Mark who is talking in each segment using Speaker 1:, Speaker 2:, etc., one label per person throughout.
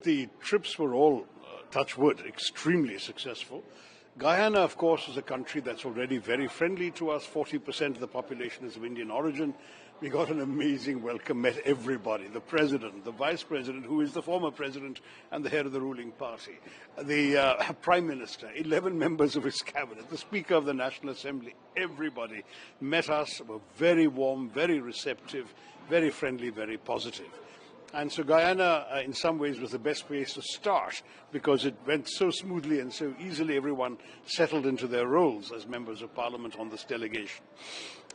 Speaker 1: the trips were all, touch wood, extremely successful. Guyana, of course, is a country that's already very friendly to us. 40% of the population is of Indian origin. We got an amazing welcome, met everybody, the president, the vice president, who is the former president and the head of the ruling party, the prime minister, 11 members of his cabinet, the speaker of the National Assembly, everybody met us, were very warm, very receptive, very friendly, very positive. And so Guyana, in some ways, was the best place to start because it went so smoothly and so easily. Everyone settled into their roles as members of parliament on this delegation.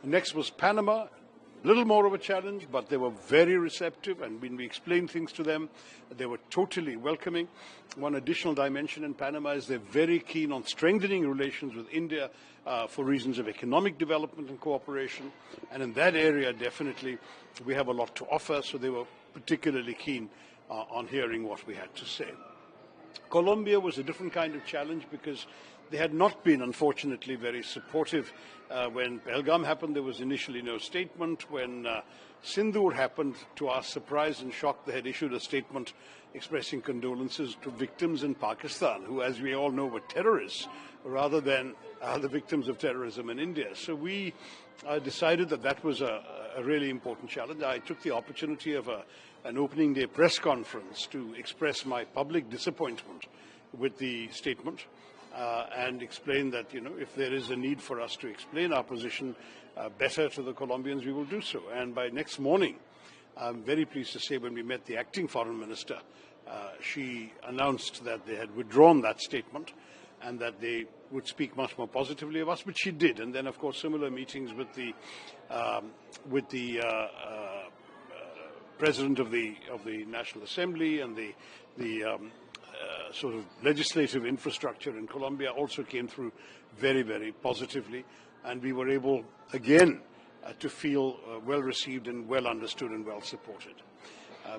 Speaker 1: Next was Panama. A little more of a challenge, but they were very receptive, and when we explained things to them, they were totally welcoming. One additional dimension in Panama is they're very keen on strengthening relations with India for reasons of economic development and cooperation, and in that area, definitely, we have a lot to offer, so they were particularly keen on hearing what we had to say. Colombia was a different kind of challenge because they had not been, unfortunately, very supportive. When Pahalgam happened, there was initially no statement. When Sindoor happened, to our surprise and shock, they had issued a statement expressing condolences to victims in Pakistan, who, as we all know, were terrorists, rather than the victims of terrorism in India. So we decided that that was a really important challenge. I took the opportunity of an opening day press conference to express my public disappointment with the statement. And explain that, if there is a need for us to explain our position better to the Colombians, we will do so. And by next morning, I'm very pleased to say when we met the acting foreign minister, she announced that they had withdrawn that statement and that they would speak much more positively of us, which she did. And then, of course, similar meetings with the president of the National Assembly and the sort of legislative infrastructure in Colombia also came through very, very positively, and we were able again to feel well received and well understood and well supported.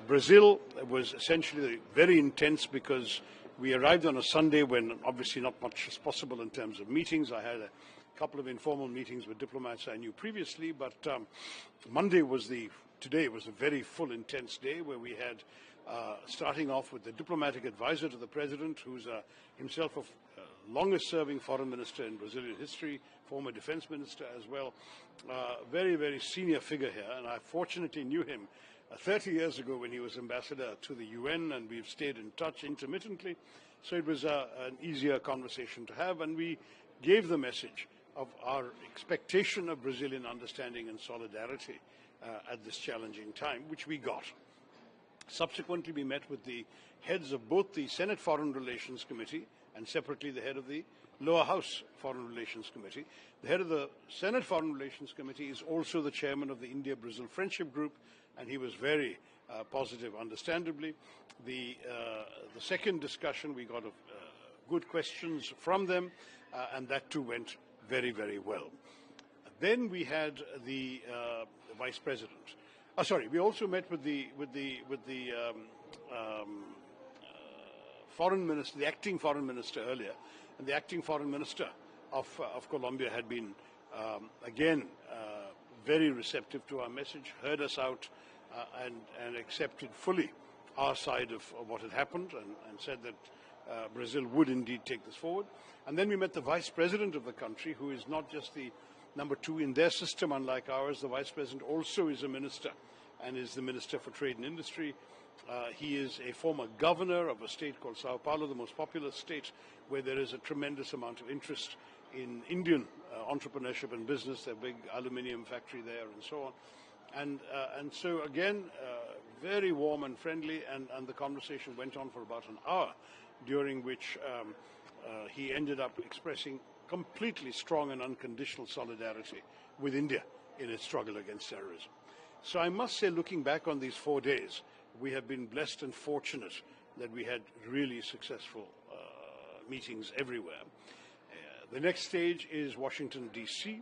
Speaker 1: Brazil was essentially very intense because we arrived on a Sunday when obviously not much was possible in terms of meetings. I had a couple of informal meetings with diplomats I knew previously, but today was a very full, intense day where we had starting off with the diplomatic advisor to the president, who's himself a longest-serving foreign minister in Brazilian history, former defense minister as well, very, very senior figure here, and I fortunately knew him 30 years ago when he was ambassador to the UN, and we've stayed in touch intermittently, so it was an easier conversation to have, and we gave the message of our expectation of Brazilian understanding and solidarity at this challenging time, which we got. Subsequently, we met with the heads of both the Senate Foreign Relations Committee and separately the head of the Lower House Foreign Relations Committee. The head of the Senate Foreign Relations Committee is also the chairman of the India-Brazil Friendship Group, and he was very positive, understandably. The second discussion, we got good questions from them, and that too went very, very well. Then we had the vice president. We also met with the foreign minister, the acting foreign minister earlier, and the acting foreign minister of Colombia had been again very receptive to our message, heard us out, and accepted fully our side of what had happened, and said that Brazil would indeed take this forward. And then we met the vice president of the country, who is not just the number two in their system, unlike ours. The vice president also is a minister and is the Minister for Trade and Industry. He is a former governor of a state called Sao Paulo, the most populous state, where there is a tremendous amount of interest in Indian entrepreneurship and business. There's a big aluminium factory there and so on. And so again, very warm and friendly, and the conversation went on for about an hour, during which he ended up expressing completely strong and unconditional solidarity with India in its struggle against terrorism. So I must say, looking back on these 4 days, we have been blessed and fortunate that we had really successful meetings everywhere. The next stage is Washington, D.C.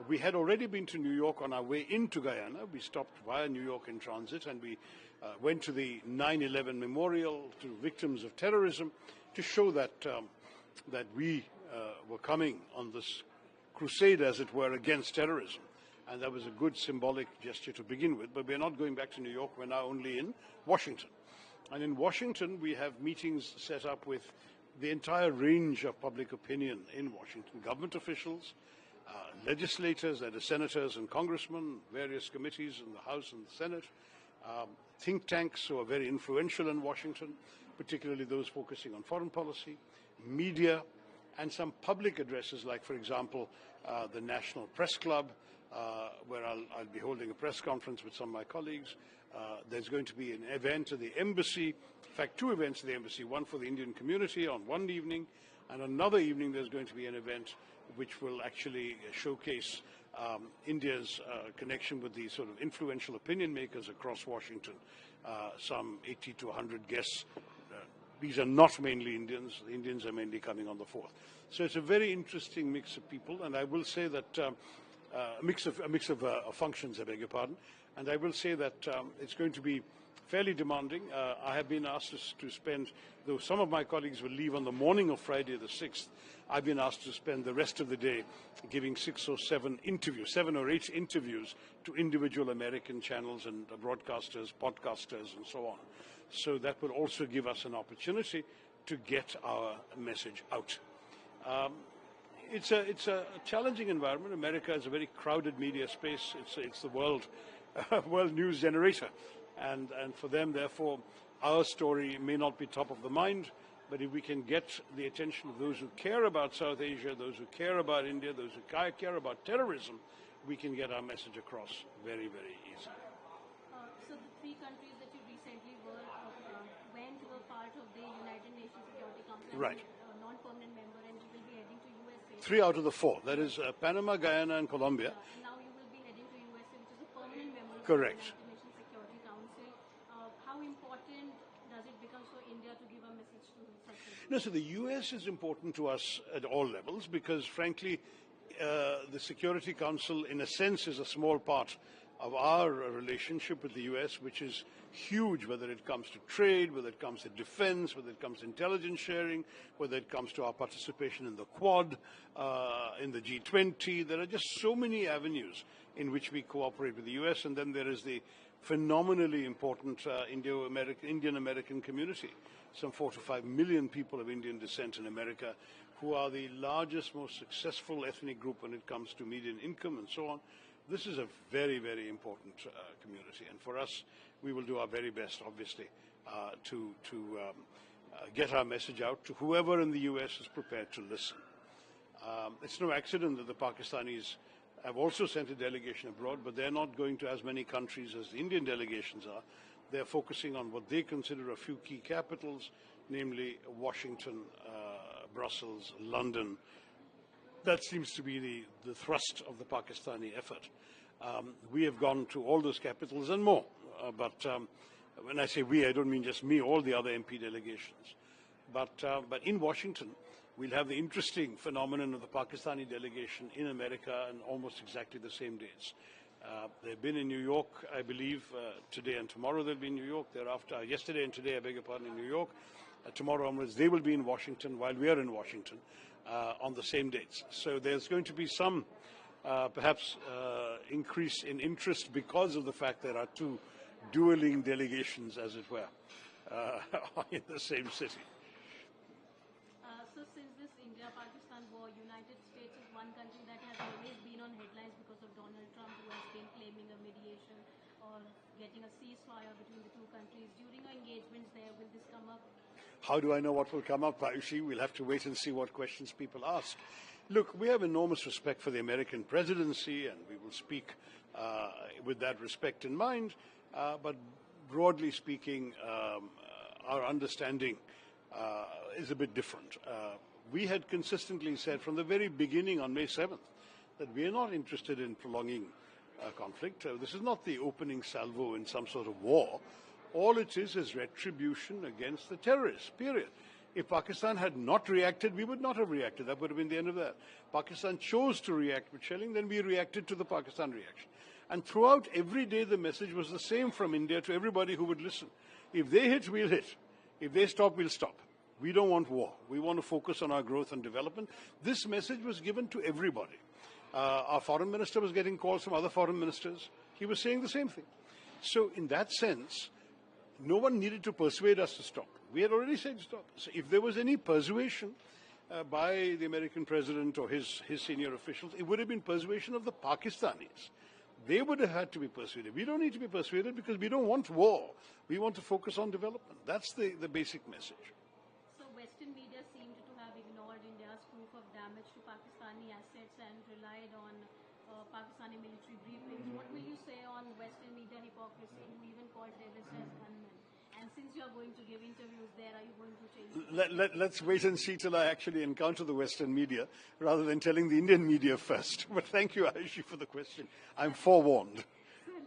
Speaker 1: We had already been to New York on our way into Guyana. We stopped via New York in transit, and we went to the 9/11 memorial to victims of terrorism to show that that we were coming on this crusade, as it were, against terrorism. And that was a good symbolic gesture to begin with, but we're not going back to New York, we're now only in Washington. And in Washington, we have meetings set up with the entire range of public opinion in Washington, government officials, legislators, that is senators and congressmen, various committees in the House and the Senate, think tanks who are very influential in Washington, particularly those focusing on foreign policy, media, and some public addresses like, for example, the National Press Club, where I'll be holding a press conference with some of my colleagues. There's going to be an event at the embassy, in fact, two events at the embassy, one for the Indian community on one evening, and another evening there's going to be an event which will actually showcase India's connection with the sort of influential opinion makers across Washington, some 80 to 100 guests. These are not mainly Indians. The Indians are mainly coming on the 4th. So it's a very interesting mix of people, and I will say that a mix of functions, I beg your pardon. And I will say that it's going to be fairly demanding. I have been asked to spend, though some of my colleagues will leave on the morning of Friday the 6th, I've been asked to spend the rest of the day giving 6 or 7 interviews, 7 or 8 interviews to individual American channels and broadcasters, podcasters, and so on. So that will also give us an opportunity to get our message out. It's a challenging environment. America is a very crowded media space. It's the world news generator, and for them, therefore, our story may not be top of the mind. But if we can get the attention of those who care about South Asia, those who care about India, those who care about terrorism, we can get our message across very, very easily.
Speaker 2: So the 3 countries that you recently went were part of the United Nations Security Council,
Speaker 1: right?
Speaker 2: Non-permanent member, and you will be heading to USA.
Speaker 1: 3 out of the 4. That is Panama, Guyana, and Colombia.
Speaker 2: And now you will be heading to USA, which is a permanent member
Speaker 1: Correct.
Speaker 2: of the United Nations Security Council. How important does it become for India to give a message to such people?
Speaker 1: No, so the US is important to us at all levels because, frankly, the Security Council, in a sense, is a small part of our relationship with the US, which is huge, whether it comes to trade, whether it comes to defense, whether it comes to intelligence sharing, whether it comes to our participation in the Quad, in the G20. There are just so many avenues in which we cooperate with the US, and then there is the phenomenally important Indian-American community, some 4 to 5 million people of Indian descent in America, who are the largest, most successful ethnic group when it comes to median income and so on. This is a very, very important community, and for us, we will do our very best, obviously, to get our message out to whoever in the US is prepared to listen. It's no accident that the Pakistanis have also sent a delegation abroad, but they're not going to as many countries as the Indian delegations are. They're focusing on what they consider a few key capitals, namely Washington, Brussels, London. That seems to be the thrust of the Pakistani effort. We have gone to all those capitals and more. But when I say we, I don't mean just me, all the other MP delegations. But in Washington, we'll have the interesting phenomenon of the Pakistani delegation in America on almost exactly the same dates. They've been in New York, I believe, today and tomorrow they'll be in New York. Thereafter, yesterday and today, I beg your pardon, in New York. Tomorrow onwards, they will be in Washington while we are in Washington on the same dates. So there's going to be some, perhaps, increase in interest because of the fact there are 2 dueling delegations, as it were, in the same city.
Speaker 2: So since this India-Pakistan war, United States is one country that has always been on headlines because of Donald Trump, who has been claiming a mediation or getting a ceasefire between the 2 countries. During our engagements there, will this come up?
Speaker 1: How do I know what will come up, Ayushi? We'll have to wait and see what questions people ask. Look, we have enormous respect for the American presidency, and we will speak with that respect in mind. But broadly speaking, our understanding is a bit different. We had consistently said from the very beginning on May 7th that we are not interested in prolonging conflict. This is not the opening salvo in some sort of war. All it is retribution against the terrorists, period. If Pakistan had not reacted, we would not have reacted. That would have been the end of that. Pakistan chose to react with shelling, then we reacted to the Pakistan reaction. And throughout every day, the message was the same from India to everybody who would listen. If they hit, we'll hit. If they stop, we'll stop. We don't want war. We want to focus on our growth and development. This message was given to everybody. Our foreign minister was getting calls from other foreign ministers. He was saying the same thing. So in that sense, No one needed to persuade us to stop. We had already said stop. So if there was any persuasion by the American president or his senior officials, it would have been persuasion of the Pakistanis. They would have had to be persuaded. We don't need to be persuaded because we don't want war. We want to focus on development. That's the basic message.
Speaker 2: So Western media seemed to have ignored India's proof of damage to Pakistani assets and relied on Pakistani military briefings. What will you say on Western media hypocrisy, who even called terrorists as gunmen? And since you are going to give interviews there, are you going to change?
Speaker 1: Let's wait and see till I actually encounter the Western media rather than telling the Indian media first. But thank you, Ayushi, for the question. I'm forewarned.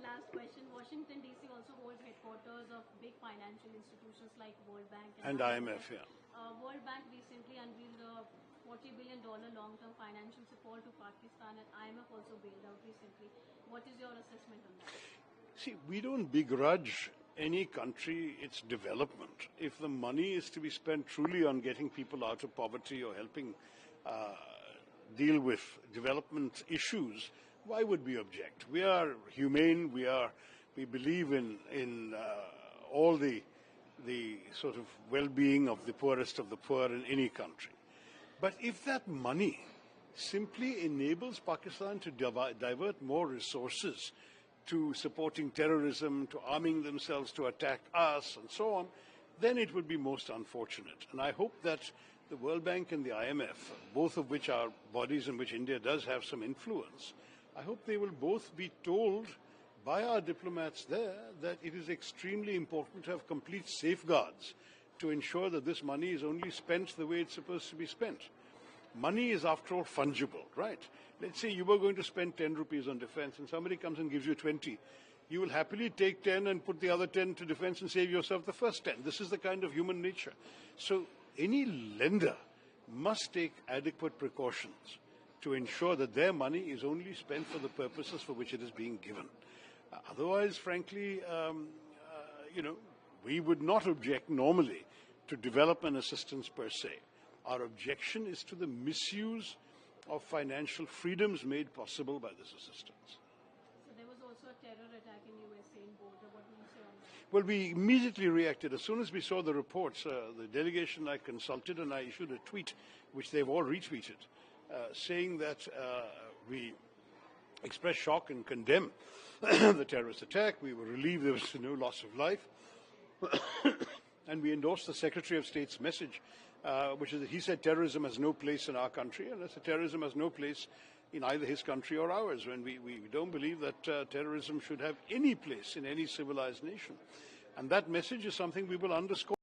Speaker 2: Last question. Washington, D.C. also holds headquarters of big financial institutions like World Bank
Speaker 1: And IMF, yeah.
Speaker 2: World Bank recently unveiled a $40 billion long-term financial support to Pakistan, and IMF also bailed out recently. What is your assessment on that?
Speaker 1: See, we don't begrudge any country its development. If the money is to be spent truly on getting people out of poverty or helping deal with development issues, why would we object? We are humane. We believe in all the sort of well-being of the poorest of the poor in any country. But if that money simply enables Pakistan to divert more resources to supporting terrorism, to arming themselves to attack us, and so on, then it would be most unfortunate. And I hope that the World Bank and the IMF, both of which are bodies in which India does have some influence, I hope they will both be told by our diplomats there that it is extremely important to have complete safeguards to ensure that this money is only spent the way it's supposed to be spent. Money is, after all, fungible, right? Let's say you were going to spend 10 rupees on defense and somebody comes and gives you 20. You will happily take 10 and put the other 10 to defense and save yourself the first 10. This is the kind of human nature. So any lender must take adequate precautions to ensure that their money is only spent for the purposes for which it is being given. Otherwise, frankly, we would not object normally to development assistance per se. Our objection is to the misuse of financial freedoms made possible by this assistance.
Speaker 2: So there was also a terror attack in USA in border. What do you say on that?
Speaker 1: Well, we immediately reacted. As soon as we saw the reports, the delegation I consulted and I issued a tweet, which they've all retweeted, saying that we express shock and condemn the terrorist attack. We were relieved there was no loss of life. And we endorsed the Secretary of State's message, which is that he said terrorism has no place in our country, and that terrorism has no place in either his country or ours. When we don't believe that terrorism should have any place in any civilized nation. And that message is something we will underscore.